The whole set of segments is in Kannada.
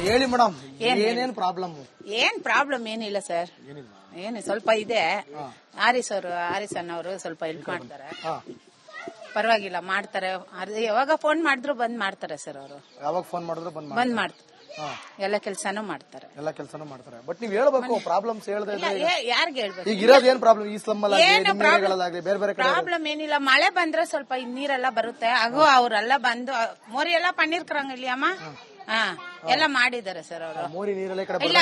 ಹೇಳಿ ಮೇಡಮ್, ಏನೇನ್ ಪ್ರಾಬ್ಲಮ್? ಏನ್ ಪ್ರಾಬ್ಲಮ್ ಏನಿಲ್ಲ ಸರ್, ಏನು ಸ್ವಲ್ಪ ಇದೆ. ಆರಿಸನ್ ಅವರು ಸ್ವಲ್ಪ ಹೆಲ್ಪ್ ಮಾಡ್ತಾರೆ, ಪರವಾಗಿಲ್ಲ ಮಾಡ್ತಾರೆ. ಯಾವಾಗ ಫೋನ್ ಮಾಡಿದ್ರು ಬಂದ್ ಮಾಡ್ತಾರೆ ಸರ್ ಅವರು. ಯಾವಾಗ ಫೋನ್ ಮಾಡಿದ್ರು ಬಂದ್ ಮಾಡ್ತಾರೆ, ಎಲ್ಲ ಕೆಲಸನೂ ಮಾಡ್ತಾರೆ. ಬಟ್ ನೀವ್ ಹೇಳ್ಬೇಕು ಪ್ರಾಬ್ಲಮ್ಸ್ ಹೇಳ್ದೆ ಯಾರ್ಗೆ ಹೇಳ್ಬೇಕು? ಈಗ ಇರೋದ್ ಏನ್ ಪ್ರಾಬ್ಲಮ್ ಈ ಸ್ಲಮ್ ಬೇರೆ ಬೇರೆ ಪ್ರಾಬ್ಲಮ್ ಏನಿಲ್ಲ, ಮಳೆ ಬಂದ್ರೆ ಸ್ವಲ್ಪ ನೀರೆಲ್ಲ ಬರುತ್ತೆ. ಹಾಗೂ ಅವರೆಲ್ಲ ಬಂದು ಮೋರಿ ಎಲ್ಲ ಪನ್ನೀರ್ಕರಂಗ ಇಲ್ಲಿ ಅಮ್ಮ ಎಲ್ಲ ಮಾಡಿದ್ದಾರೆ ಸರ್ ಅವರು. ಮೋರಿ ನೀರೆಲ್ಲ ಇಲ್ಲ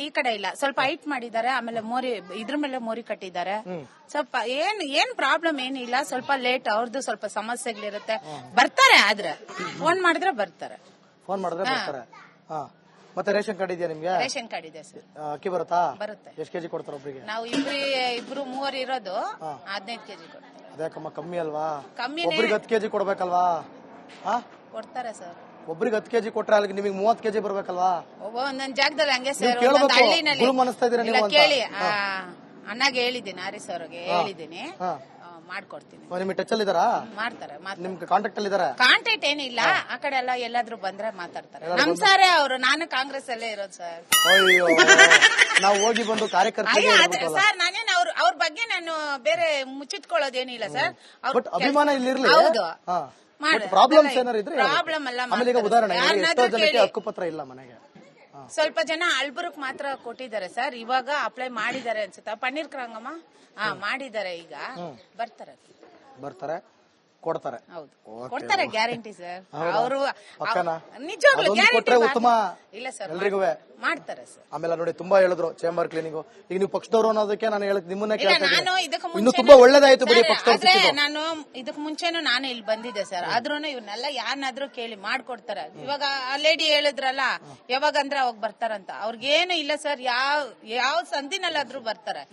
ಈ ಕಡೆ ಇಲ್ಲ, ಸ್ವಲ್ಪ ಹೈಟ್ ಮಾಡಿದ್ದಾರೆ. ಆಮೇಲೆ ಮೋರಿ ಇದ್ರ ಮೇಲೆ ಮೋರಿ ಕಟ್ಟಿದ್ದಾರೆ. ಸ್ವಲ್ಪ ಏನ್ ಪ್ರಾಬ್ಲಮ್ ಏನಿಲ್ಲ, ಸ್ವಲ್ಪ ಲೇಟ್ ಅವ್ರದ್ದು ಸ್ವಲ್ಪ ಸಮಸ್ಯೆಗಳಿರುತ್ತೆ. ಬರ್ತಾರೆ, ಆದ್ರೆ ಫೋನ್ ಮಾಡಿದ್ರೆ ಬರ್ತಾರೆ. ಫೋನ್ ಮಾಡಿದ್ರೆ ಬರ್ತಾರೆ. ಮತ್ತೆ ರೇಷನ್ ಕಾರ್ಡ್ ಇದೆಯಾ ನಿಮ್ಗೆ? ರೇಷನ್ ಕಾರ್ಡ್ ಇದೆ ಸರ್. ಅಕ್ಕಿ ಬರುತ್ತಾ? ಬರುತ್ತೆ. ಎಷ್ಟು ಕೆಜಿ ಕೊಡ್ತಾರೆ ಒಬ್ಬರಿಗೆ? ನಾವು ಇಬ್ರು ಮೂವರು ಇರೋದು 15 ಕೆಜಿ ಕೊಡ್ತಾರೆ. ಅದ್ಯಾಕಮ್ಮ ಕಮ್ಮಿ ಅಲ್ವಾ? ಕಮ್ಮಿ ಒಬ್ಬರಿಗೆ 10 ಕೆಜಿ ಕೊಡ್ಬೇಕಲ್ವಾ? ಕೊಡ್ತಾರೆ ಸರ್. ಒಬ್ರಿಗೆ 10 ಕೆಜಿ ಕೊಟ್ರೆ ಅಲ್ಲಿ ನಿಮಗೆ 30 ಕೆಜಿ ಬರ್ಬೇಕಲ್ವಾ? ಒಂದೊಂದ್ ಜಾಗದಲ್ಲಿ ಹಂಗೆ ಸರ್, ಹಳ್ಳಿನಲ್ಲಿ ಕೇಳಿ ಅಣ್ಣಗೆ ಹೇಳಿದ್ದೀನಿ, ಆರಿಸ್ ಅವ್ರಿಗೆ ಹೇಳಿದ್ದೀನಿ, ಮಾಡ್ಕೊಡ್ತೀನಿ. ನಿಮ್ಗೆ ಟಚ್ ಅಲ್ಲಿ ಇದಾರಾ? ಮಾಡ್ತಾರೆ. ನಿಮ್ಗೆ ಕಾಂಟ್ಯಾಕ್ಟ್ ಅಲ್ಲಿ ಇದಾರಾ? ಕಾಂಟ್ಯಾಕ್ಟ್ ಏನಿಲ್ಲ, ಆ ಕಡೆ ಎಲ್ಲ ಎಲ್ಲಾದ್ರೂ ಬಂದ್ರೆ ಮಾತಾಡ್ತಾರೆ. ನಮ್ ಸಾರೇ ಅವರು, ನಾನು ಕಾಂಗ್ರೆಸ್ ಅಲ್ಲೇ ಇರೋದು ಸರ್. ಅಯ್ಯೋ, ನಾವು ಹೋಗಿ ಬಂದು ಕಾರ್ಯಕರ್ತರಿಗೆ ಸರ್ ನಾನೇನು ಅವ್ರ ಬಗ್ಗೆ ನಾನು ಬೇರೆ ಮುಚ್ಚಿಟ್ಕೊಳ್ಳೋದೇನಿಲ್ಲ ಸರ್. ಬಟ್ ಅಭಿಮಾನ ಇಲ್ಲಿರ್ಲಿ. ಹೌದು, ಪ್ರಾಬ್ಲಮ್ಸ್ ಏನಾರು ಇದ್ರೆ ಪ್ರಾಬ್ಲಮ್ ಅಲ್ಲ. ಆಮೇಲೆ ಈಗ ಉದಾಹರಣೆ ಎಷ್ಟೋ ಜನಕ್ಕೆ ಹಕ್ಕುಪತ್ರ ಇಲ್ಲ ಮನೆಗೆ. ಸ್ವಲ್ಪ ಜನ ಅಲ್ಬುರ್ಕ್ ಮಾತ್ರ ಕೊಟ್ಟಿದ್ದಾರೆ ಸರ್, ಇವಾಗ ಅಪ್ಲೈ ಮಾಡಿದ್ದಾರೆ ಅನ್ಸುತ್ತಾ. ಪನ್ನೀರ್ ಕ್ರಂಗಮ್ಮ ಮಾಡಿದ್ದಾರೆ, ಈಗ ಬರ್ತಾರೆ ಕೊಡ್ತಾರೆ. ಹೌದು, ಕೊಡ್ತಾರೆ, ಗ್ಯಾರಂಟಿ ಸರ್. ಅವರು ನಿಜವಾಗ್ಲೂ ಉತ್ತಮ ಇಲ್ಲ ಸರ್, ಎಲ್ರಿಗೂ ಮಾಡ್ತಾರೆ ಸರ್. ಆಮೇಲೆ ನೋಡಿ ತುಂಬಾ ಹೇಳಿದ್ರು ಚೇಂಬರ್ ಕ್ಲೀನಿಂಗ್. ಈಗ ನೀವು ಪಕ್ಷದವರು ಅನ್ನೋದಕ್ಕೆ ನಾನು ಹೇಳಕ್ ನಿಮ್ಮನ್ನೇ ನಾನು ಇನ್ನು ತುಂಬಾ ಒಳ್ಳೇದಾಯ್ತು ಬಿಡಿ ಪಕ್ಷದವ್ರು. ನಾನು ಇದಕ್ ಮುಂಚೆನು ನಾನು ಇಲ್ಲಿ ಬಂದಿದ್ದೆ ಸರ್, ಆದ್ರೂ ಇವ್ರನ್ನೆಲ್ಲ ಯಾರನ್ನಾದ್ರೂ ಕೇಳಿ ಮಾಡ್ಕೊಡ್ತಾರೆ. ಇವಾಗ ಆ ಲೇಡಿ ಹೇಳಿದ್ರಲ್ಲ, ಯಾವಾಗಂದ್ರೆ ಅವಾಗ ಬರ್ತಾರಂತ. ಅವ್ರಿಗೇನು ಇಲ್ಲ ಸರ್, ಯಾವ ಸಂದಿನಲ್ಲಾದ್ರೂ ಬರ್ತಾರೆ.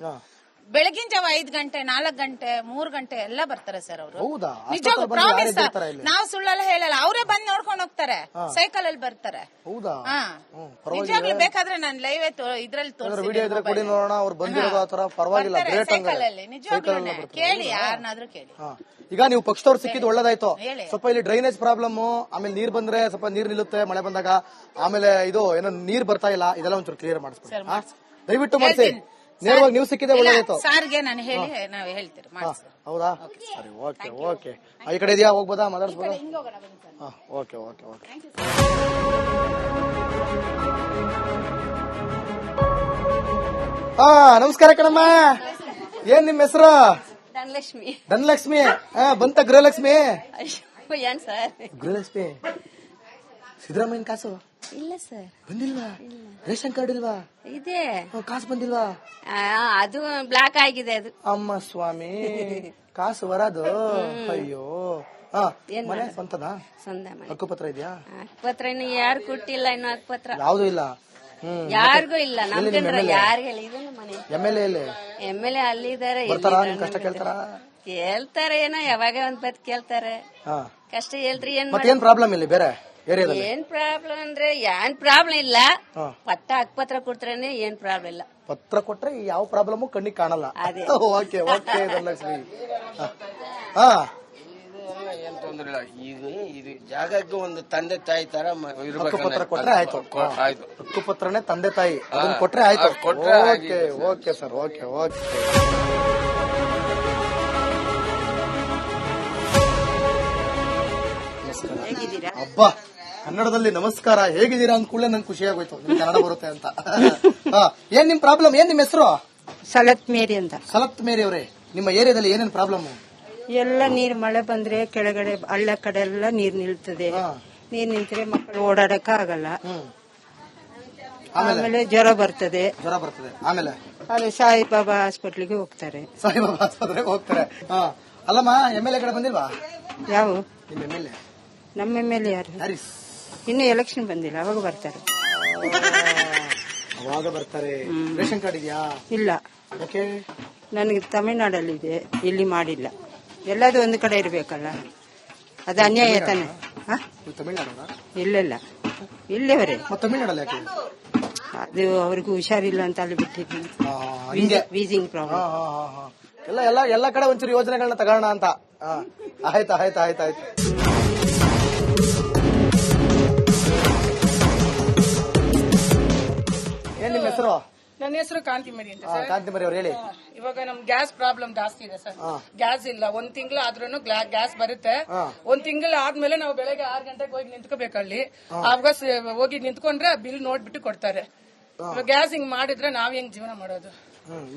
ಬೆಳಗಿನ ಜಾವ 5 ಗಂಟೆ 4 ಗಂಟೆ 3 ಗಂಟೆ ಎಲ್ಲ ಬರ್ತಾರೆ ಸರ್ ಅವರು. ನಿಜವಾಗ್ಲೂ ಪ್ರಾಮಿಸ್, ನಾವು ಸುಳ್ಳೆಲ್ಲ ಹೇಳಲ್ಲ. ಅವರೇ ಬಂದ್ ನೋಡ್ಕೊಂಡು ಹೋಗ್ತಾರೆ, ಸೈಕಲ್ ಅಲ್ಲಿ ಬರ್ತಾರೆ. ನಿಜವಾಗ್ಲೂ ಬೇಕಾದ್ರೆ ನಾನು ಲೈವ್ ಇದ್ರಲ್ಲಿ ಸೈಕಲ್ ಅಲ್ಲಿ ನಿಜವಾಗ್ಲೂ ಕೇಳಿ, ಯಾರನ್ನಾದ್ರೂ ಕೇಳಿ. ಈಗ ನೀವು ಪಕ್ಷದವ್ರು ಸಿಕ್ಕಿದ್ ಒಳ್ಳೇದಾಯ್ತು. ಸ್ವಲ್ಪ ಇಲ್ಲಿ ಡ್ರೈನೇಜ್ ಪ್ರಾಬ್ಲಮ್, ಆಮೇಲೆ ನೀರ್ ಬಂದ್ರೆ ಸ್ವಲ್ಪ ನೀರ್ ನಿಲ್ಲುತ್ತೆ ಮಳೆ ಬಂದಾಗ. ಆಮೇಲೆ ಇದು ಏನೋ ನೀರ್ ಬರ್ತಾ ಇಲ್ಲ, ಇದೆಲ್ಲ ಒಂಚೂರು ಕ್ಲಿಯರ್ ಮಾಡಿಸ್ಬೇಕು ದಯವಿಟ್ಟು ಮಾಡಿಸಿ. ನೇರವಾಗಿ ನೀವು ಸಿಕ್ಕಿದೆ ಒಳ್ಳೇದಾಯ್ತು. ಸಾರ್ಗೆ ನಾನು ಹೇಳಿ ನಾವು ಹೇಳ್ತೀರಿ. ಹೌದಾ? ಸರಿ, ಓಕೆ ಓಕೆ. ಈ ಕಡೆ ಇದೆಯಾ, ಹೋಗ್ಬೋದಾ, ಮಾತಾಡ್ಸ್ಬೋದಾ? Okay okay okay. ನಮಸ್ಕಾರ ಕಣಮ್ಮ, ಏನ್ ನಿಮ್ ಹೆಸರು? ಧನಲಕ್ಷ್ಮಿ. ಧನಲಕ್ಷ್ಮಿ ಬಂತ? ಗೃಹಲಕ್ಷ್ಮಿ? ಏನ್ ಸರ್ ಗೃಹಲಕ್ಷ್ಮಿ? ಸಿದ್ದರಾಮಯ್ಯನ ಕಾಸು ಇಲ್ಲ ಸರ್, ಬಂದಿಲ್ವಾ? ರೇಷನ್ ಕಾರ್ಡ್ ಇಲ್ವಾ? ಇದೆ. ಕಾಸು ಬಂದಿಲ್ವಾ? ಅದು ಬ್ಲಾಕ್ ಆಗಿದೆ. ಅದು ಅಮ್ಮ ಸ್ವಾಮಿ, ಕಾಸು ಬರೋದು. ಅಯ್ಯೋ, ಮನೆ ಸ್ವಂತನಾ? ಸ್ವಂತ ಮನೆ. ಹಕ್ಕುಪತ್ರ ಇದೆಯಾ? ಹಕ್ಕುಪತ್ರ ಇನ್ನು ಯಾರು ಕೊಟ್ಟಿಲ್ಲ, ಇನ್ನು ಹಕ್ಕುಪತ್ರ ಯಾವ್ದು ಇಲ್ಲ. ಯಾರಿಗೂ ಇಲ್ಲ. ನಮ್ಗೆ ಯಾರಿಗೆಲ್ಲ ಇದೆ ಮನೆ. MLA ಅಲ್ಲಿದ್ದಾರೆ. ಕಷ್ಟ ಕೇಳ್ತಾರೆ, ಏನೋ ಯಾವಾಗ ಒಂದ್ ಬತ್ ಕೇಳ್ತಾರೆ, ಕಷ್ಟ ಹೇಳ್ರಿ. ಏನ್ ಪ್ರಾಬ್ಲಮ್ ಇಲ್ಲಿ ಬೇರೆ ಏನ್ ಪ್ರಾಬ್ಲಮ್ ಅಂದ್ರೆ ಏನ್ ಪ್ರಾಬ್ಲಮ್ ಇಲ್ಲ. ಪಟ್ಟ ಹಕ್ಕುಪತ್ರ ಕೊಡ್ತಾರೇನೆ, ಏನ್ ಪ್ರಾಬ್ಲಮ್ ಇಲ್ಲ. ಪತ್ರ ಕೊಟ್ರೆ ಯಾವ ಪ್ರಾಬ್ಲಮ್ ಕಣ್ಣಿಗೆ ಕಾಣಲ್ಲ. Okay okay Dhanalakshmi. ಏನ್ ತೊಂದ್ರೆ ಇಲ್ಲ. ಈಗ ಇದು ಜಾಗಕ್ಕೆ ಒಂದು ತಂದೆ ತಾಯಿ ತರ ಹಕ್ಕುಪತ್ರ ಕೊಟ್ರೆ ಆಯ್ತು. ಹಕ್ಕುಪತ್ರನೇ ತಂದೆ ತಾಯಿ, ಅದನ್ನ ಕೊಟ್ರೆ ಆಯ್ತು. Okay okay sir, okay okay. ಅಬ್ಬಾ, ಕನ್ನಡದಲ್ಲಿ ನಮಸ್ಕಾರ ಹೇಗಿದ್ದೀರಾ ಅಂದ ಕೂಡಲೇ ನಂಗೆ ಖುಷಿ ಆಗೋಯ್ತು, ಕನ್ನಡ ಬರುತ್ತೆ ಅಂತ. ಏನ್ ನಿಮ್ ಪ್ರಾಬ್ಲಮ್? ಏನ್ ನಿಮ್ ಹೆಸರು? ಸಲತ್ ಮೇರಿ ಅಂತ. ಸಲತ್ ಮೇರಿ ಅವರೇ, ನಿಮ್ಮ ಏರಿಯಾದಲ್ಲಿ ಏನೇನ್ ಪ್ರಾಬ್ಲಮ್? ಎಲ್ಲ ನೀರು ಮಳೆ ಬಂದ್ರೆ ಕೆಳಗಡೆ ಹಳ್ಳ ಕಡೆ ಎಲ್ಲ ನೀರ್ ನಿಲ್ತದೆ. ನೀರ್ ನಿಂತ್ರೆ ಮಕ್ಕಳು ಓಡಾಡಕ ಆಗಲ್ಲ. ಆಮೇಲೆ ಜ್ವರ ಬರ್ತದೆ. ಆಮೇಲೆ ಸಾಯಿಬಾಬಾ ಹಾಸ್ಪಿಟ್ಲಿಗೆ ಹೋಗ್ತಾರೆ. ಸಾಯಿಬಾಬಾ ಆಸ್ಪತ್ರೆಗೆ ಹೋಗ್ತಾರೆ. ಅಲ್ಲಮ್ಮ, MLA ಕಡೆ ಬಂದಿಲ್ವಾ? ಯಾವ ನಿಮ್ಮ MLA? ನಮ್ಮ MLA ಯಾರು? ಇನ್ನು ಎಲೆಕ್ಷನ್ ಬಂದಿಲ್ಲ, ಅವಾಗ ಬರ್ತಾರೆ. ಅವಾಗ ಬರ್ತಾರೆ. ರೇಷನ್ ಕಾರ್ಡ್ ಇದೆಯಾ? ಇಲ್ಲ. ನನಗೆ ತಮಿಳ್ನಾಡಲ್ಲಿ ಇದೆ, ಇಲ್ಲಿ ಮಾಡಿಲ್ಲ. ಎಲ್ಲದು ಒಂದು ಕಡೆ ಇರ್ಬೇಕಲ್ಲ, ಅದು ಅನ್ಯಾಯ ತಾನೆ. ಇಲ್ಲ ಇಲ್ಲೇವರೇ. ತಮಿಳ್ನಾಡಲ್ಲಿ ಅದು ಅವ್ರಿಗೂ ಹುಷಾರಿಲ್ಲ ಅಂತ ಅಲ್ಲಿ ಬಿಟ್ಟಿದ್ದೀನಿ. Wheezing problem. ಎಲ್ಲ ಕಡೆ ಒಂಚೂರು ಯೋಜನೆಗಳನ್ನ ತಗೋಣ ಅಂತ. ಆಯ್ತು. ಹೆಸರು? ನನ್ನ ಹೆಸರು ಕಾಂತಿಮರಿ ಅಂತ ಸರ್. ಕಾಂತಿಮರಿ ಅವ್ರು ಹೇಳಿ. ಇವಾಗ ನಮ್ ಗ್ಯಾಸ್ ಪ್ರಾಬ್ಲಮ್ ಜಾಸ್ತಿ ಇದೆ ಸರ್. ಗ್ಯಾಸ್ ಇಲ್ಲ, 1 ತಿಂಗಳು ಆದ್ರೂ ಗ್ಯಾಸ್ ಬರುತ್ತೆ. 1 ತಿಂಗಳು ಆದ್ಮೇಲೆ ನಾವು ಬೆಳಗ್ಗೆ 6 ಗಂಟೆಗೆ ಹೋಗಿ ನಿಂತ್ಕೋಬೇಕಲ್ಲಿ. ಆವಾಗ ಹೋಗಿ ನಿಂತ್ಕೊಂಡ್ರೆ ಬಿಲ್ ನೋಡ್ಬಿಟ್ಟು ಕೊಡ್ತಾರೆ. ಗ್ಯಾಸ್ ಹಿಂಗ್ ಮಾಡಿದ್ರೆ ನಾವ್ ಹೆಂಗ್ ಜೀವನ ಮಾಡೋದು?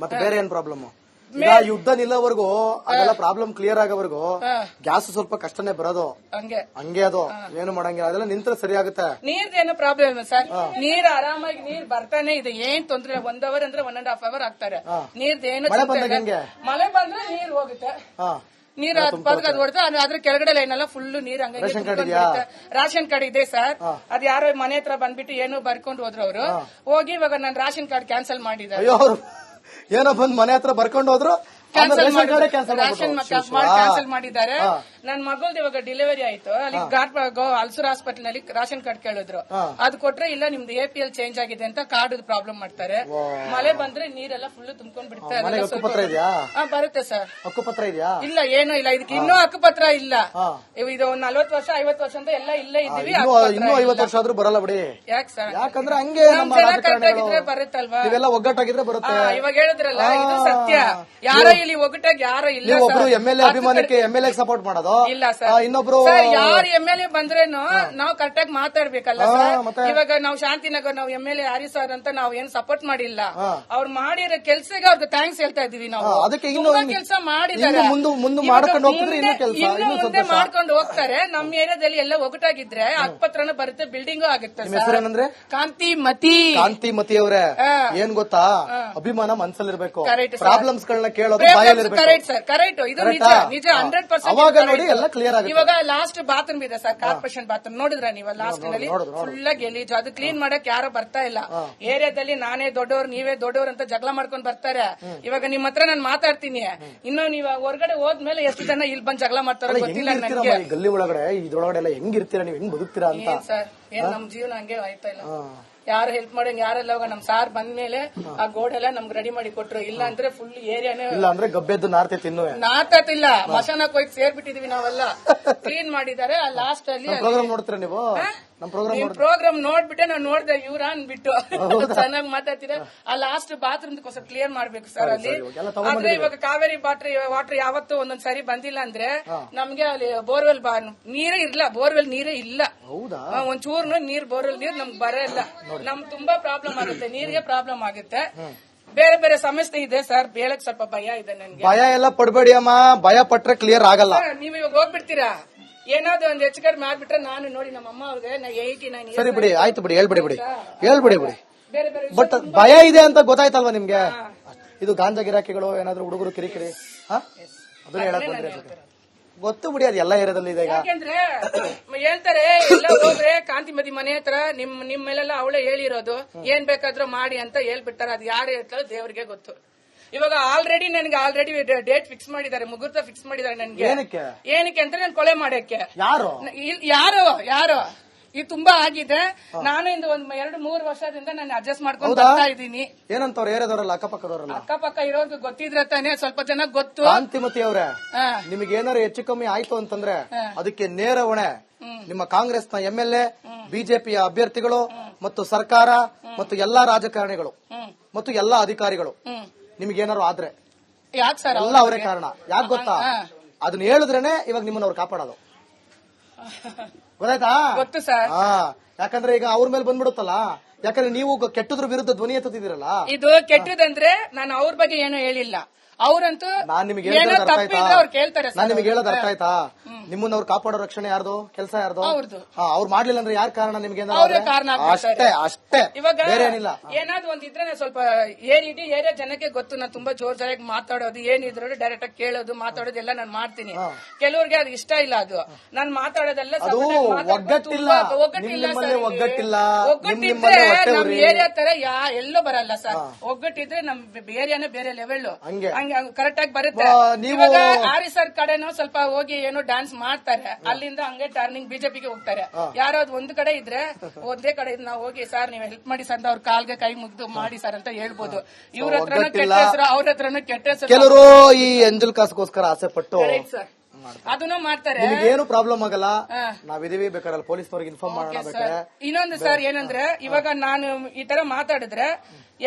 ಮತ್ತೆ ಬೇರೆ ಏನ್ ಪ್ರಾಬ್ಲಮ್? ಈಗ ಯುದ್ಧ ನಿಲ್ಲೋವರೆಗೂ ಅದೆಲ್ಲ ಪ್ರಾಬ್ಲಮ್ ಕ್ಲಿಯರ್ ಆಗೋವರೆಗೂ ಗ್ಯಾಸ್ ಸ್ವಲ್ಪ ಕಷ್ಟನೇ ಬರೋದು. ಹಂಗೆ ಅದು ಏನು ಮಾಡಂಗಿಲ್ಲ, ಅದೆಲ್ಲ ನಿಂತ್ರೆ ಸರಿ ಆಗುತ್ತೆ. ನೀರ್ದೇನು ಪ್ರಾಬ್ಲಮ್ ಇಲ್ಲ ಸರ್. ನೀರ್ ಆರಾಮಾಗಿ ನೀರ್ ಬರ್ತಾನೆ ಇದೆ, ಏನ್ ತೊಂದ್ರೆ 1 ಅವರ್ ಅಂದ್ರೆ 1.5 ಅವರ್ ಆಗ್ತಾರೆ. ನೀರ್ದೇನು ಮಳೆ ಬಂದ್ರೆ ನೀರ್ ಹೋಗುತ್ತೆ. ನೀರ್ ಪದಕದ್ ಹೊಡೆದು ಅದ್ರ ಕೆಳಗಡೆ ಲೈನ್ ಎಲ್ಲ ಫುಲ್ ನೀರ್ ಹಂಗೆ ರೇಷನ್ ಕಾರ್ಡ್ ಇದೆ ಸರ್. ಅದ್ ಯಾರೋ ಮನೆ ಹತ್ರ ಬಂದ್ಬಿಟ್ಟು ಏನೋ ಬರ್ಕೊಂಡು ಹೋದ್ರು ಅವರು. ಹೋಗಿ ಇವಾಗ ನಾನು ರೇಷನ್ ಕಾರ್ಡ್ ಕ್ಯಾನ್ಸಲ್ ಮಾಡಿದ್ದಾರೆ. ಏನೋ ಬಂದ್ ಮನೆ ಹತ್ರ ಬರ್ಕೊಂಡು ಹೋದ್ರು, ಕ್ಯಾನ್ಸಲ್ ಮಾಡಿದ್ದಾರೆ. ನನ್ ಮಗಳ್ದು ಇವಾಗ ಡೆಲಿವರಿ ಆಯ್ತು, ಅಲ್ಲಿ ಅಲ್ಸೂರ್ ಹಾಸ್ಪಿಟಲ್ ನಲ್ಲಿ ರೇಷನ್ ಕಾರ್ಡ್ ಕೇಳಿದ್ರು. ಅದು ಕೊಟ್ರೆ ಇಲ್ಲ ನಿಮ್ದು APL ಚೇಂಜ್ ಆಗಿದೆ ಅಂತ ಕಾರ್ಡ್ ಪ್ರಾಬ್ಲಮ್ ಮಾಡ್ತಾರೆ. ಮಳೆ ಬಂದ್ರೆ ನೀರೆಲ್ಲ ಫುಲ್ ತುಂಬ್ಕೊಂಡ್ ಬಿಡ್ತಾರೆ. ಬರುತ್ತೆ ಸರ್. ಹಕ್ಕುಪತ್ರ ಇದೆಯಾ? ಇಲ್ಲ, ಏನೂ ಇಲ್ಲ. ಇದಕ್ಕೆ ಇನ್ನೂ ಹಕ್ಕುಪತ್ರ ಇಲ್ಲ. ಇದು 40 ವರ್ಷ 50 ವರ್ಷ ಅಂತ ಎಲ್ಲ ಇಲ್ಲೇ ಇದ್ದೀವಿ. ಇನ್ನೂ 50 ವರ್ಷ ಆದ್ರೂ ಬರಲ್ಲ ಬಿಡಿ. ಯಾಕೆ ಸರ್? ಯಾಕಂದ್ರೆ ಹಂಗೆ ಬರುತ್ತಲ್ವಾ, ಇವೆಲ್ಲ ಒಗ್ಗಟ್ಟಾಗಿದ್ರೆ ಬರುತ್ತೆ. ಇವಾಗ ಹೇಳಿದ್ರಲ್ಲ, ಇದು ಸತ್ಯ. ಯಾರೋ ಇಲ್ಲಿ ಒಗ್ಗಟ್ಟಾಗಿ ಯಾರೋ ಇಲ್ಲ. ಒಬ್ರು MLA ಅಭಿಮಾನಕ್ಕೆ MLA ಸಪೋರ್ಟ್ ಮಾಡೋದು ಇಲ್ಲ ಸರ್. ಇನ್ನೊಬ್ರು ಯಾರು MLA ಬಂದ್ರೇನು ನಾವು ಕರೆಕ್ಟಾಗಿ ಮಾತಾಡ್ಬೇಕಲ್ಲ ಸರ್. ಇವಾಗ ನಾವು ಶಾಂತಿನಗರ್ ನಾವು MLA ಹರಿ ಸರ್ ಅಂತ ನಾವ್ ಏನ್ ಸಪೋರ್ಟ್ ಮಾಡಿಲ್ಲ. ಅವ್ರು ಮಾಡಿರೋ ಕೆಲ್ಸಕ್ಕೆ ಅವ್ರಿಗೆ ಥ್ಯಾಂಕ್ಸ್ ಹೇಳ್ತಾ ಇದೀವಿ ನಾವು. ಅದಕ್ಕೆ ಕೆಲಸ ಮಾಡಿದ್ದಾರೆ, ಮುಂದೆ ಮಾಡ್ಕೊಂಡು ಹೋಗ್ತಾರೆ. ನಮ್ಮ ಏರಿಯಾದಲ್ಲಿ ಎಲ್ಲ ಒಗ್ಗಟ್ಟಾಗಿದ್ರೆ ಹಕ್ಕುಪತ್ರನೂ ಬರುತ್ತೆ, ಬಿಲ್ಡಿಂಗು ಆಗುತ್ತೆ ಸರ್. ಕಾಂತಿಮತಿ ಅವರೇ, ಏನ್ ಗೊತ್ತಾ, ಅಭಿಮಾನ ಮನ್ಸಲ್ಲಿರ್ಬೇಕು, ಪ್ರಾಬ್ಲಮ್ಸ್ ಗಳನ್ನ ಕೇಳೋದು ಬಾಯಲ್ಲಿರ್ಬೇಕು. Correct sir, correct. ಇದು ನಿಜ 100%. ಅವಾಗ ನೋಡಿ ಎಲ್ಲ ಕ್ಲಿಯರ್ ಆಗುತ್ತೆ. ಇವಾಗ ಲಾಸ್ಟ್ ಬಾತ್ರೂಮ್ ಇದೆ ಸರ್, ಕಾರ್ಪೊರೇಷನ್ ಬಾತ್ರೂಮ್ ನೋಡಿದ್ರ ನೀವು? ಲಾಸ್ಟ್ ನಲ್ಲಿ ಫುಲ್ ಗಲೀಜು, ಅದು ಕ್ಲೀನ್ ಮಾಡಕ್ ಯಾರು ಬರ್ತಾ ಇಲ್ಲ. ಏರಿಯಾದಲ್ಲಿ ನಾನೇ ದೊಡ್ಡವ್ರು ನೀವೇ ದೊಡ್ಡವ್ರು ಅಂತ ಜಗಳ ಮಾಡ್ಕೊಂಡ್ ಬರ್ತಾರೆ. ಇವಾಗ ನಿಮ್ ಹತ್ರ ನಾನು ಮಾತಾಡ್ತೀನಿ, ಇನ್ನು ನೀವು ಹೊರಗಡೆ ಹೋದ್ಮೇಲೆ ಎಷ್ಟು ಜನ ಇಲ್ಲಿ ಬಂದ್ ಜಗಳ ಮಾಡ್ತಾರೋ ಗೊತ್ತಿಲ್ಲ ನನಗೆ. ಗಲ್ಲಿ ಒಳಗಡೆ ಇದ್ರೊಳಗಡೆ ಎಲ್ಲ ಹೆಂಗಿರ್ತೀರಾ ನೀವು, ಹೆಂಗ್ ಬದುಕ್ತೀರಾ ಅಂತ ಸರ್. ಏನ್ ನಮ್ ಜೀವನ ಹಂಗೆ ಆಯ್ತಾ ಇಲ್ಲ. ಯಾರು ಹೆಲ್ಪ್ ಮಾಡಂಗ್ ಯಾರೆಲ್ಲ ನಮ್ ಸಾರ್ ಬಂದ್ಮೇಲೆ ಆ ಗೋಡೆಲ್ಲ ನಮ್ಗೆ ರೆಡಿ ಮಾಡಿ ಕೊಟ್ರು. ಇಲ್ಲ ಅಂದ್ರೆ ಫುಲ್ ಏರಿಯಾನೇ ಇಲ್ಲ ಅಂದ್ರೆ ಗಬ್ಬೆದ್ದು ನಾರ್ತಿಲ್ಲ. ಮಶಾನಕ್ ಹೋಗಿ ಸೇರ್ಬಿಟ್ಟಿದೀವಿ ನಾವೆಲ್ಲ. ಕ್ಲೀನ್ ಮಾಡಿದ್ದಾರೆ. ಆ ಲಾಸ್ಟ್ ಅಲ್ಲಿ ನೋಡ್ತೀರಾ ನೀವು? ಪ್ರೋಗ್ರಾಮ್ ನೋಡ್ಬಿಟ್ಟೆ ನಾವ್ ನೋಡ್ದೆ ಇವ್ರ ಅನ್ಬಿಟ್ಟು ಚೆನ್ನಾಗಿ ಮಾತಾಡ್ತೀರಾ. ಆ ಲಾಸ್ಟ್ ಬಾತ್ರೂಮ್ ಸ್ವಲ್ಪ ಕ್ಲಿಯರ್ ಮಾಡ್ಬೇಕು ಸರ್ ಅಲ್ಲಿ. ಆದ್ರೆ ಇವಾಗ ಕಾವೇರಿ ವಾಟರ್ ಯಾವತ್ತೂ ಒಂದೊಂದ್ ಸರಿ ಬಂದಿಲ್ಲ ಅಂದ್ರೆ ನಮ್ಗೆ ಅಲ್ಲಿ ಬೋರ್ವೆಲ್ ನೀರೇ ಇಲ್ಲ. ಬೋರ್ವೆಲ್ ನೀರೇ ಇಲ್ಲ. ಒಂಚೂರ್ನು ನೀರ್ ಬೋರ್ವೆಲ್ ನೀರ್ ನಮ್ಗೆ ಬರಲ್ಲ. ನಮ್ಗೆ ತುಂಬಾ ಪ್ರಾಬ್ಲಮ್ ಆಗುತ್ತೆ, ನೀರಿಗೆ ಪ್ರಾಬ್ಲಮ್ ಆಗುತ್ತೆ. ಬೇರೆ ಬೇರೆ ಸಮಸ್ಯೆ ಇದೆ ಸರ್. ಹೇಳಕ್ ಸ್ವಲ್ಪ ಭಯ ಇದೆ ನನ್ಗೆ. ಭಯ ಎಲ್ಲ ಪಡ್ಬೇಡಿ ಅಮ್ಮ, ಭಯ ಪಟ್ರೆ ಕ್ಲಿಯರ್ ಆಗಲ್ಲ. ನೀವ್ ಇವಾಗ ಹೋಗ್ಬಿಡ್ತೀರಾ, ಏನಾದ್ರು ಒಂದ್ ಹೆಚ್ಚು ಕಡಿಮೆ ಮಾಡ್ಬಿಟ್ರೆ ನಾನು ನೋಡಿ ನಮ್ಮ ಅಮ್ಮ ಅವ್ರಿಗೆ 89. ಸರಿ ಬಿಡಿ, ಆಯ್ತು ಬಿಡಿ, ಹೇಳ್ಬಿಡಿ ಬಿಡಿ. ಬಟ್ ಭಯ ಇದೆ ಅಂತ ಗೊತ್ತಾಯ್ತಲ್ವಾ ನಿಮ್ಗೆ? ಇದು ಗಾಂಜಾ ಗಿರಾಕಿಗಳು ಏನಾದ್ರು ಹುಡುಗರು ಕಿರಿಕಿರಿ ಅದನ್ನ ಹೇಳಕ್ ಬಂದ್ರೆ ಗೊತ್ತು ಬಿಡಿ, ಅದು ಎಲ್ಲ ಏರಿಯಾದಲ್ಲಿ ಇದೆ. ಯಾಕೆಂದ್ರೆ ಹೇಳ್ತಾರೆ ಎಲ್ಲ ಹೋದ್ರೆ ಕಾಂತಿಮತಿ ಮನೆ ಹತ್ರ ನಿಮ್ ಮೇಲೆಲ್ಲ ಅವಳೇ ಹೇಳಿರೋದು, ಏನ್ ಬೇಕಾದ್ರೂ ಮಾಡಿ ಅಂತ ಹೇಳ್ಬಿಟ್ಟಾರ. ಅದು ಯಾರು ಹೇಳ್ತಾರೋ ದೇವ್ರಿಗೆ ಗೊತ್ತು. ಇವಾಗ ನನಗೆ ಡೇಟ್ ಫಿಕ್ಸ್ ಮಾಡಿದ್ದಾರೆ, ಮುಹೂರ್ತ ಫಿಕ್ಸ್ ಮಾಡಿದ್ದಾರೆ ನನ್ಗೆ. ಏನಕ್ಕೆ ಅಂತ ನಾನು ಕೊಲೆ ಮಾಡಕ್ಕೆ. ಯಾರು ಇದು ತುಂಬಾ ಆಗಿದೆ. ನಾನು ಇಂದು ಒಂದ್ 2-3 ವರ್ಷದಿಂದ ನಾನು ಅಡ್ಜಸ್ಟ್ ಮಾಡ್ಕೊಂಡು ಬರ್ತಾ ಇದ್ದೀನಿ. ಏನಂತವ್ರು ಏರಿಯಾದವರಲ್ಲ, ಅಕ್ಕಪಕ್ಕ ಇರೋರ್ಗು ಗೊತ್ತಿದ್ರೆ ತಾನೆ ಸ್ವಲ್ಪ ಜನ ಗೊತ್ತು. ಕಾಂತಿಮತಿ ಅವ್ರೆ, ನಿಮಗೆ ಏನಾರು ಹೆಚ್ಚು ಕಮ್ಮಿ ಆಯ್ತು ಅಂತಂದ್ರೆ ಅದಕ್ಕೆ ನೇರ ಹೊಣೆ ನಿಮ್ಮ ಕಾಂಗ್ರೆಸ್ನ MLA, ಬಿಜೆಪಿಯ ಅಭ್ಯರ್ಥಿಗಳು ಮತ್ತು ಸರ್ಕಾರ ಮತ್ತು ಎಲ್ಲಾ ರಾಜಕಾರಣಿಗಳು ಮತ್ತು ಎಲ್ಲಾ ಅಧಿಕಾರಿಗಳು. ನಿಮ್ಗೇನಾರು ಆದ್ರೆ ಯಾಕೆ ಸರ್ ಎಲ್ಲ ಅವರೇ ಕಾರಣ. ಯಾಕೆ ಗೊತ್ತಾ? ಅದನ್ನ ಹೇಳಿದ್ರೇನೆ ಇವಾಗ ನಿಮ್ಮನ್ನ ಅವ್ರು ಕಾಪಾಡೋದು. ಗೊತ್ತಾಯ್ತಾ? ಗೊತ್ತು ಸರ್. ಯಾಕಂದ್ರೆ ಈಗ ಅವ್ರ ಮೇಲೆ ಬಂದ್ಬಿಡುತ್ತಲ್ಲ. ಯಾಕಂದ್ರೆ ನೀವು ಕೆಟ್ಟದ್ರ ವಿರುದ್ಧ ಧ್ವನಿ ಎತ್ತುತ್ತಿದ್ದೀರಲ್ಲ. ಇದು ಕೆಟ್ಟದಂದ್ರೆ ನಾನು ಅವ್ರ ಬಗ್ಗೆ ಏನೂ ಹೇಳಿಲ್ಲ. ಅವ್ರಂತೂ ನಾನ್ ನಿಮಗೆ ಅವ್ರು ಕೇಳ್ತಾರೆ. ನಾನ್ ನಿಮಗೆ ಹೇಳೋದು ಅರ್ಥ ಆಯ್ತಾ? ನಿಮ್ಮನ್ನ ಅವ್ರು ಕಾಪಾಡೋ ರಕ್ಷಣೆ ಯಾರ್ದು, ಕೆಲಸ ಯಾರ್ದು? ಅವ್ರು ಮಾಡ್ಲಿಲ್ಲ ಅಂದ್ರೆ ಯಾರ್ ಕಾರಣ? ನಿಮ್ಗೆ ಅಷ್ಟೇ, ಬೇರೆ ಏನಿಲ್ಲ. ಏನಾದ್ರು ಒಂದಿದ್ರೆ ಸ್ವಲ್ಪ ಏರಿಯಾ ಜನಕ್ಕೆ ಗೊತ್ತು. ನಾನು ತುಂಬಾ ಜೋರಾಗಿ ಮಾತಾಡೋದು, ಏನಿದ್ರು ಡೈರೆಕ್ಟ್ ಆಗಿ ಕೇಳೋದು, ಮಾತಾಡೋದು ಎಲ್ಲ ನಾನು ಮಾಡ್ತೀನಿ. ಕೆಲವ್ರಿಗೆ ಅದು ಇಷ್ಟ ಇಲ್ಲ. ಅದು ನಾನು ಮಾತಾಡೋದೆಲ್ಲ ಒಗ್ಗಟ್ಟಿಲ್ಲ. ಒಗ್ಗಟ್ಟಿದ್ರೆ ನಮ್ ಏರಿಯಾ ತರ ಎಲ್ಲೋ ಬರಲ್ಲ ಸರ್. ಒಗ್ಗಟ್ಟಿದ್ರೆ ನಮ್ ಏರಿಯಾನೇ ಬೇರೆ ಲೆವೆಲ್ ಕರೆಕ್ಟ್ ಆಗಿ ಬರುತ್ತೆ. ಇವಾಗ ಆರಿ ಸರ್ ಕಡೆನೂ ಸ್ವಲ್ಪ ಹೋಗಿ ಏನೋ ಡ್ಯಾನ್ಸ್ ಮಾಡ್ತಾರೆ, ಅಲ್ಲಿಂದ ಹಂಗೆ ಟರ್ನಿಂಗ್ ಬಿಜೆಪಿಗೆ ಹೋಗ್ತಾರೆ. ಯಾರೋ ಒಂದ್ ಕಡೆ ಇದ್ರೆ ಒಂದೇ ಕಡೆ ನಾವು ಹೋಗಿ ಸರ್ ನೀವ್ ಹೆಲ್ಪ್ ಮಾಡಿ ಸರ್ ಅಂತ ಅವ್ರ ಕಾಲ್ಗೆ ಕೈ ಮುಗ್ದು ಮಾಡಿ ಸರ್ ಅಂತ ಹೇಳ್ಬೋದು. ಇವ್ರ ಹತ್ರನೂ ಕೆಟ್ಟ ಹೆಸರು, ಅವ್ರ ಹತ್ರನೂ ಕೆಟ್ಟ ಹೆಸರು. ಕೆಲವರು ಈ ಎಂಜಲ್ ಕಾಸ್ಗೋಸ್ಕರ ಆಸೆ ಪಟ್ಟು ಅದನ್ನು ಮಾಡ್ತಾರೆ. ನಿಮಗೇನು ಪ್ರಾಬ್ಲಮ್ ಆಗಲ್ಲ, ನಾವಿದೀವಿ, ಬೇಕಾದ್ರೆ ಪೊಲೀಸ್ನವ್ರಿಗೆ ಇನ್ಫಾರ್ಮ್ ಮಾಡೋಣ ಬೇಕಾದ್ರೆ. ಇನ್ನೊಂದು ಸರ್ ಏನಂದ್ರೆ, ಇವಾಗ ನಾನು ಈ ತರ ಮಾತಾಡಿದ್ರೆ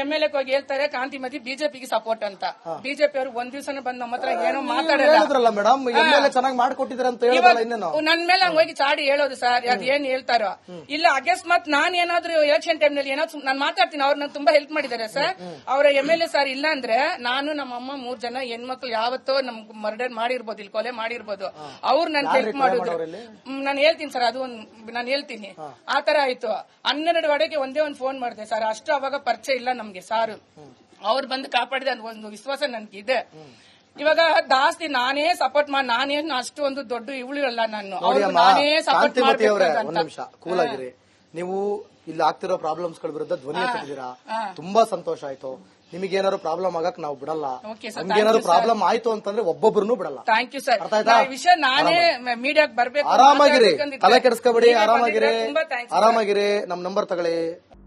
MLA ಹೋಗಿ ಹೇಳ್ತಾರೆ ಕಾಂತಿಮತಿ ಬಿಜೆಪಿಗೆ ಸಪೋರ್ಟ್ ಅಂತ. ಬಿಜೆಪಿ ಅವರು ಒಂದ್ ದಿವಸನೂ ಬಂದ್ ನಮ್ಮ ಹತ್ರ ಏನೋ ಹೇಳಿದ್ರಲ್ಲ ಮೇಡಮ್, MLA ಚೆನ್ನಾಗಿ ಮಾಡ್ಕೊಟ್ಟಿದ್ರ ಅಂತ ಹೇಳಿದ್ರಲ್ಲ, ಇನ್ನೇನು ನನ್ ಮೇಲೆ ಹಂಗ ಹೋಗಿ ಚಾಡಿ ಹೇಳೋದು ಸರ್, ಅದ್ ಏನ್ ಹೇಳ್ತಾರೋ ಇಲ್ಲ. ಅಕಸ್ಮಾತ್ ನಾನ್ ಏನಾದ್ರು ಎಲೆಕ್ಷನ್ ಟೈಮ್ ನಲ್ಲಿ ಏನಾದ್ರು ನಾನು ಮಾತಾಡ್ತೀನಿ, ಅವ್ರು ನನ್ ತುಂಬಾ ಹೆಲ್ಪ್ ಮಾಡಿದ್ದಾರೆ ಸರ್. ಅವರ MLA ಸರ್ ಇಲ್ಲ ಅಂದ್ರೆ ನಾನು ನಮ್ಮಮ್ಮ 3 ಜನ ಹೆಣ್ಮಕ್ಳು ಯಾವತ್ತೋ ನಮ್ ಮರ್ಡರ್ ಮಾಡಿರ್ಬೋದು, ಇಲ್ಲಿ ಕೊಲೆ ಮಾಡಿರ್ಬೋದು. ಅವ್ರು ನನ್ ಹೆಲ್ಪ್ ಮಾಡಿದ್ರು. ನಾನು ಹೇಳ್ತೀನಿ ಸರ್, ಅದು ನಾನು ಹೇಳ್ತೀನಿ. ಆತರ ಆಯ್ತು. 12 ಗಂಟೆಗೆ ಒಂದೇ ಒಂದ್ ಫೋನ್ ಮಾಡಿದೆ ಸರ್, ಅಷ್ಟು ಅವಾಗ ಪರಿಚಯ ಇಲ್ಲ ನಮ್ಗೆ ಸಾರು. ಅವ್ರು ಬಂದು ಕಾಪಾಡಿದ ಒಂದು ವಿಶ್ವಾಸ ನನ್ಗಿದೆ. ಇವಾಗ ಜಾಸ್ತಿ ನಾನೇ ಸಪೋರ್ಟ್ ಮಾಡಿ, ನಾನೇನು ಅಷ್ಟು ಒಂದು ದೊಡ್ಡ ಇವಳು ಅಲ್ಲ ನಾನು, ನಾನೇ ಸಪೋರ್ಟ್ ಮಾಡ್ಬೇಕು. ಒಂದ್ ನಿಮಿಷ ಕೂಲ್ ಆಗಿರಿ. ನೀವು ಇಲ್ಲಿ ಆಗ್ತಿರೋ ಪ್ರಾಬ್ಲಮ್ಸ್ ಗಳ ವಿರುದ್ಧ ಧ್ವನಿ ಎತ್ತಿದ್ದೀರಾ, ತುಂಬಾ ಸಂತೋಷ ಆಯ್ತು. ನಿಮಗೇನಾದ್ರು ಪ್ರಾಬ್ಲಮ್ ಆಗಕ್ ನಾವು ಬಿಡಲ್ಲ, ನಮ್ಗೇನಾದ್ರು ಪ್ರಾಬ್ಲಮ್ ಆಯ್ತು ಅಂತಂದ್ರೆ ಒಬ್ಬೊಬ್ರು ಬಿಡಲ್ಲ. Thank you sir. ವಿಷಯ ನಾನೇ ಮೀಡಿಯಾಕ್ ಬರ್ಬೇಕು. ಆರಾಮಾಗಿರಿ, ತಲೆ ಕೆಡಿಸ್ಕೋಬೇಡಿ, ಆರಾಮಾಗಿರಿ, ಆರಾಮಾಗಿರಿ. ನಮ್ ನಂಬರ್ ತಗೊಳ್ಳಿ.